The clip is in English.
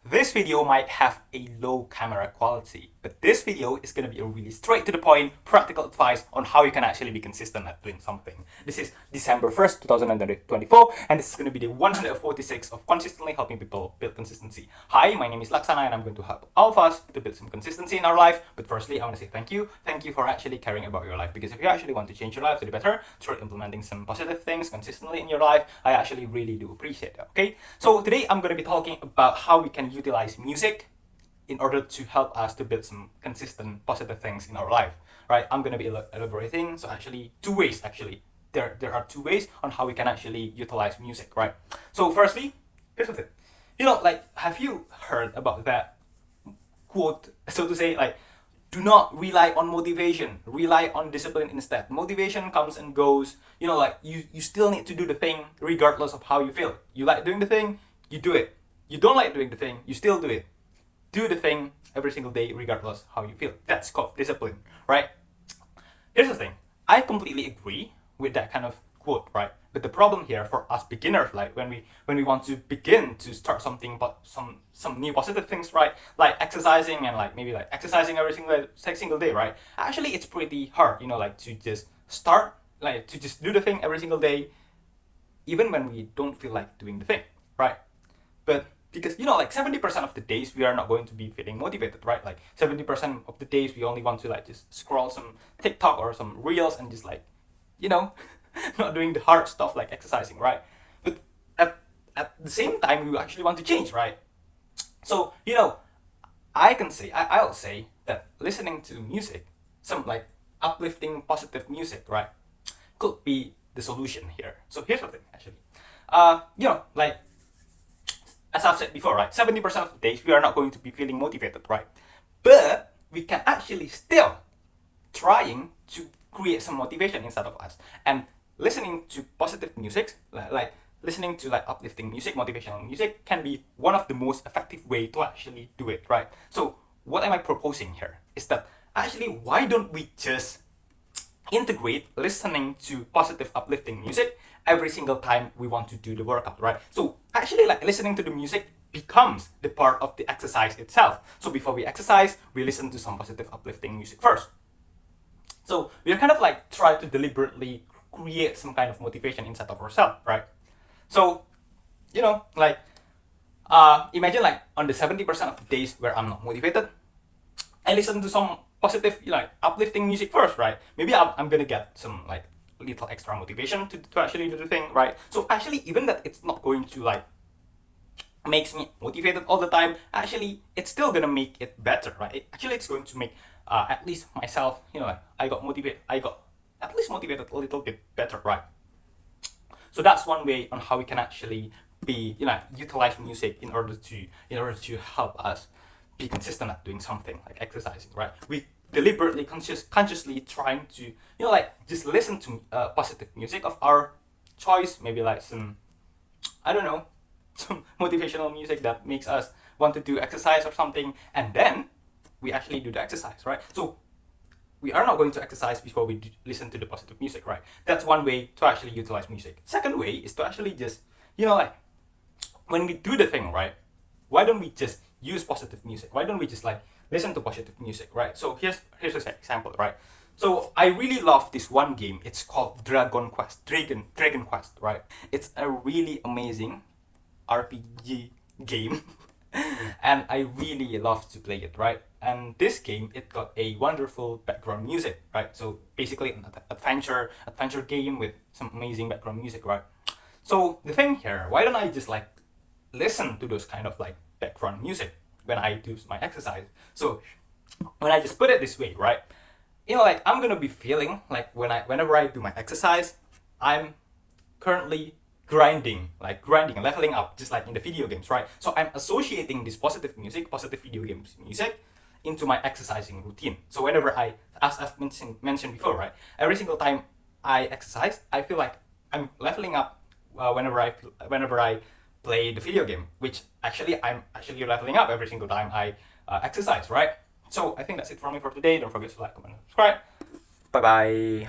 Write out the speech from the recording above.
This video might have a low camera quality, but this video is going to be a really straight to the point, practical advice on how you can actually be consistent at doing something. This is December 1st, 2024, and this is going to be the 146 of consistently helping people build consistency. Hi, my name is Laksana, and I'm going to help all of us to build some consistency in our life. But firstly, I want to say thank you. Thank you for actually caring about your life, because if you actually want to change your life to the better through implementing some positive things consistently in your life, I actually really do appreciate it, okay? So today I'm going to be talking about how we can utilize music in order to help us to build some consistent positive things in our life, right? I'm going to be elaborating, so actually two ways actually. There are two ways on how we can actually utilize music, right? So firstly, here's the thing. Have you heard about that quote, so to say, like, do not rely on motivation, rely on discipline instead. Motivation comes and goes. You still need to do the thing regardless of how you feel. You like doing the thing, you do it. You don't like doing the thing, you still do it. Do the thing every single day regardless how you feel. That's called discipline, right? Here's the thing. I completely agree with that kind of quote, right? But the problem here for us beginners, like when we want to begin to start something, but some new positive things, right? Like exercising and maybe exercising every single day, right? Actually, it's pretty hard, to just start, to just do the thing every single day, even when we don't feel like doing the thing, right? But because 70% of the days we are not going to be feeling motivated, right? Like 70% of the days we only want to just scroll some TikTok or some reels and just not doing the hard stuff like exercising, right? But at the same time we actually want to change, right? So I'll say that listening to music, some uplifting positive music, right, could be the solution here. So here's the thing actually. As I've said before, right, 70% of the days we are not going to be feeling motivated, right? But we can actually still trying to create some motivation inside of us. And listening to positive music, listening to uplifting music, motivational music, can be one of the most effective way to actually do it, right? So what am I proposing here is that actually why don't we just integrate listening to positive uplifting music every single time we want to do the workout, right? So actually listening to the music becomes the part of the exercise itself. So before we exercise, we listen to some positive uplifting music first. So we're kind of try to deliberately create some kind of motivation inside of ourselves, right? So imagine on the 70% of the days where I'm not motivated, I listen to some positive uplifting music first, right? Maybe I'm gonna get some little extra motivation to actually do the thing, right? So actually even that it's not going to makes me motivated all the time, actually it's still gonna make it better, right? It's going to make at least myself, I got at least motivated a little bit better, right? So that's one way on how we can actually be utilize music in order to help us be consistent at doing something like exercising, right? We deliberately consciously trying to just listen to positive music of our choice, maybe some, I don't know, some motivational music that makes us want to do exercise or something, and then we actually do the exercise, right? So we are not going to exercise before we listen to the positive music, right? That's one way to actually utilize music. Second way is to actually just when we do the thing, right, why don't we just use positive music? Why don't we just listen to positive music, right? So here's an example, right? So I really love this one game. It's called Dragon Quest, right? It's a really amazing RPG game. And I really love to play it, right? And this game, it got a wonderful background music, right? So basically an adventure game with some amazing background music, right? So the thing here, why don't I just listen to those kind of background music when I do my exercise? So when I just put it this way, right, I'm gonna be feeling whenever I do my exercise, I'm currently grinding, leveling up, just like in the video games, right? So I'm associating this positive video games music into my exercising routine. So whenever as I've mentioned before, right, every single time I exercise, I feel like I'm leveling up whenever I play the video game, which actually I'm actually leveling up every single time I exercise, right? So I think that's it for me for today. Don't forget to like, comment, and subscribe. Bye bye.